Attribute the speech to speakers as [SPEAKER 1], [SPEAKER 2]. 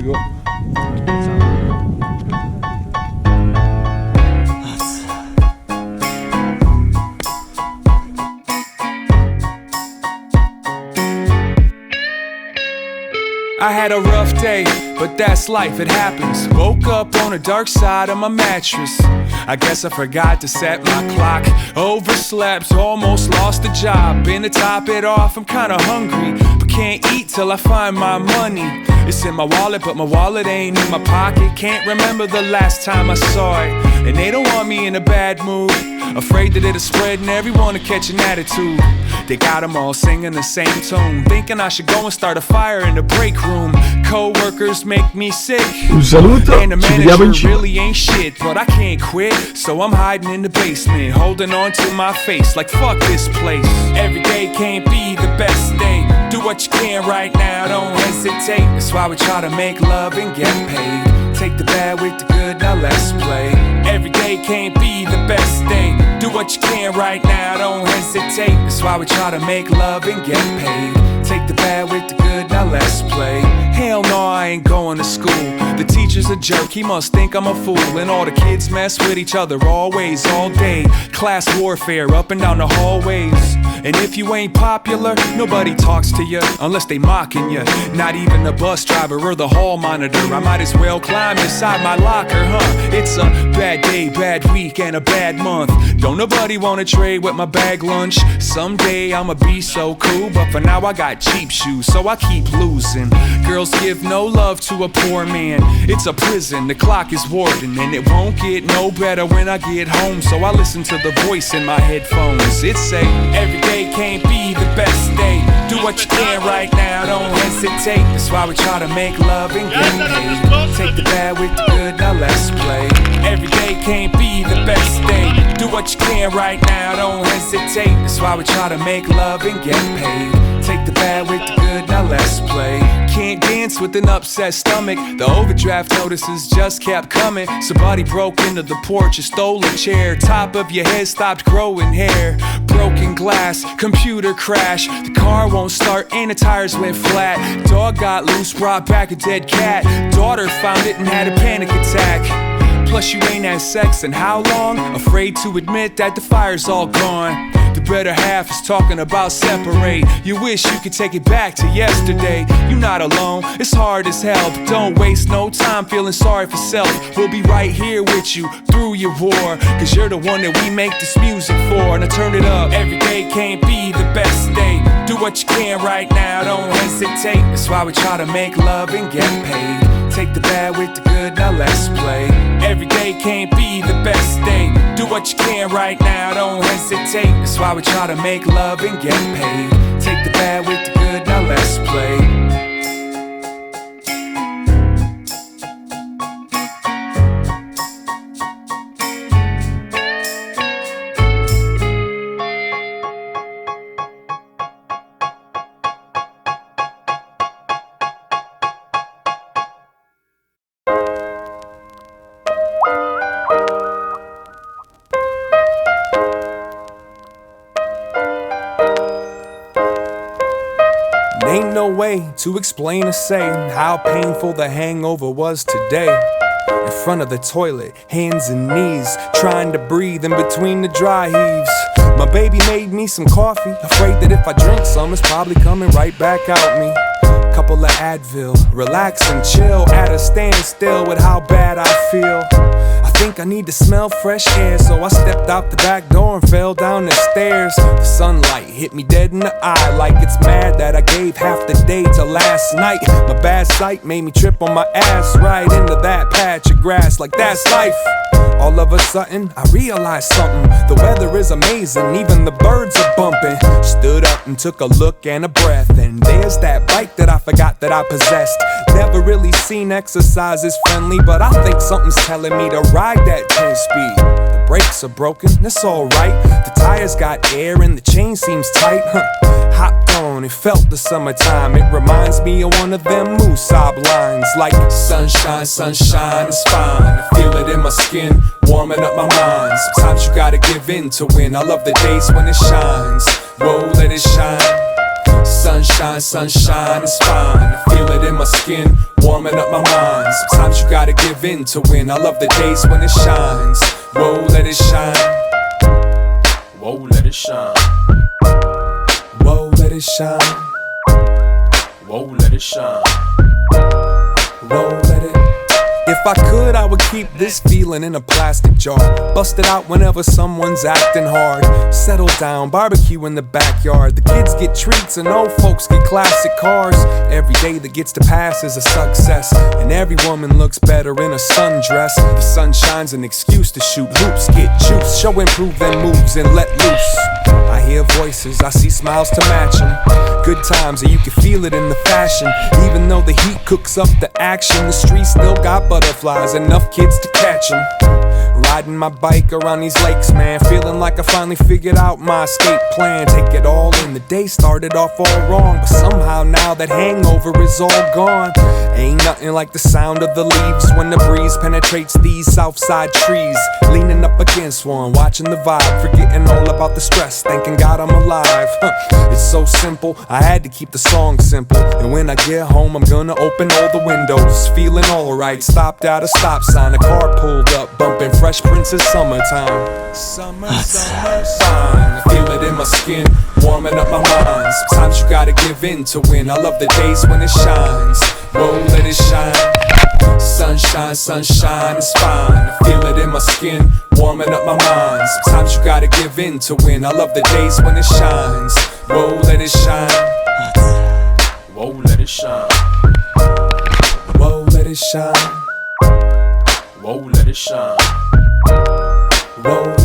[SPEAKER 1] we go.
[SPEAKER 2] I had a rough day, but that's life, it happens. Woke up on the dark side of my mattress. I guess I forgot to set my clock. Overslept, almost lost the job. And to top it off, I'm kinda hungry, but can't eat till I find my money. It's in my wallet, but my wallet ain't in my pocket. Can't remember the last time I saw it. And they don't want me in a bad mood, afraid that it'll spread and everyone will catch an attitude. They got them all singing the same tune, thinking I should go and start a fire in the break room. Co-workers make me sick,
[SPEAKER 1] Un saluto,
[SPEAKER 2] and the
[SPEAKER 1] ci vediamo in
[SPEAKER 2] manager
[SPEAKER 1] cima.
[SPEAKER 2] really ain't shit. But I can't quit, so I'm hiding in the basement, holding on to my face like fuck this place. Every day can't be the best day. Do what you can right now, don't hesitate. That's why we try to make love and get paid. Take the bad with the good, now let's play. Every day can't be the best day. Do what you can right now, don't hesitate. That's why we try to make love and get paid. Take the bad with the good, now let's play. Hell no, I ain't going to school. The teacher's a jerk, he must think I'm a fool. And all the kids mess with each other always, all day. Class warfare up and down the hallways. And if you ain't popular, nobody talks to you unless they mocking you. Not even the bus driver or the hall monitor. I might as well climb inside my locker, huh? It's a bad day, bad week, and a bad month. Don't nobody wanna trade with my bag lunch. Someday I'ma be so cool, but for now I got cheap shoes, so I keep losing. Girls give no love to a poor man. It's a prison, the clock is warden, and it won't get no better when I get home. So I listen to the voice in my headphones. It say, every day can't be the best day. Do what you can right now, don't hesitate. That's why we try to make love and get paid. Take the bad with the good, now let's play. Every day can't be the best day. Do what you can right now, don't hesitate. That's why we try to make love and get paid. Take the bad with the good, now let's play. Can't dance with an upset stomach. The overdraft notices just kept coming. Somebody broke into the porch and stole a chair. Top of your head stopped growing hair. Broken glass, computer crash. The car won't start and the tires went flat. Dog got loose, brought back a dead cat. Daughter found it and had a panic attack. Plus you ain't had sex in how long? Afraid to admit that the fire's all gone. The better half is talking about separate. You wish you could take it back to yesterday. You're not alone, it's hard as hell, but don't waste no time feeling sorry for self. We'll be right here with you through your war, cause you're the one that we make this music for. Now turn it up, every day can't be the best day. Do what you can right now, don't hesitate. That's why we try to make love and get paid. Take the bad with the good, now let's play. Every day can't be the best day. Do what you can right now, don't hesitate. That's why we try to make love and get paid. Take the bad with the good, now let's play. Ain't no way to explain or say how painful the hangover was today. In front of the toilet, hands and knees, trying to breathe in between the dry heaves. My baby made me some coffee, afraid that if I drink some, it's probably coming right back out me. Couple of Advil, relax and chill, at a standstill with how bad I feel. I think I need to smell fresh air, so I stepped out the back door and fell down the stairs. The sunlight hit me dead in the eye, like it's mad that I gave half the day to last night. My bad sight made me trip on my ass right into that patch of grass, like that's life. All of a sudden, I realized something. The weather is amazing, even the birds are bumping. Stood up and took a look and a breath, and there's that bike that I forgot that I possessed. Never really seen exercise as friendly, but I think something's telling me to ride that 10-speed. The brakes are broken, that's alright. The tires got air and the chain seems tight. Hopped on, it felt the summertime. It reminds me of one of them Moosab lines, like sunshine, sunshine, it's fine. I feel it in my skin, warming up my mind. Sometimes you gotta give in to win. I love the days when it shines. Whoa, let it shine. Sunshine. Sunshine, sunshine is fine. I feel it in my skin, warming up my mind. Sometimes you gotta give in to win. I love the days when it shines. Whoa, let it shine. Whoa, let it shine. Whoa, let it shine. Whoa, let it shine. Whoa, let it. If I could, I would keep this feeling in a plastic jar. Bust it out whenever someone's acting hard. Settle down, barbecue in the backyard. The kids get treats and old folks get classic cars. Every day that gets to pass is a success, and every woman looks better in a sundress. The sun shines an excuse to shoot hoops, get juice, show improve them moves and let loose. I hear voices, I see smiles to match them. Good times, and you can feel it in the fashion. Even though the heat cooks up the action, the streets still got butterflies, enough kids to catch them. Riding my bike around these lakes, man, feeling like I finally figured out my escape plan. Take it all in, the day started off all wrong, but somehow now that hangover is all gone. Ain't nothing like the sound of the leaves when the breeze penetrates these southside trees. Leaning up against one, watching the vibe, forgetting all about the stress, thanking God I'm alive. It's so simple, I had to keep the song simple. And when I get home, I'm gonna open all the windows, feeling alright. Stopped at a stop sign, a car pulled up, bumping Fresh Prince's Summertime. Summer, summertime. I feel it in my skin, warming up my mind. Sometimes you gotta give in to win. I love the days when it shines. Whoa, let it shine. Sunshine, sunshine is fine. I feel it in my skin, warming up my mind. Sometimes you gotta give in to win. I love the days when it shines. Whoa, let it shine. Whoa, let it shine. Whoa, let it shine. Whoa, let it shine. Whoa.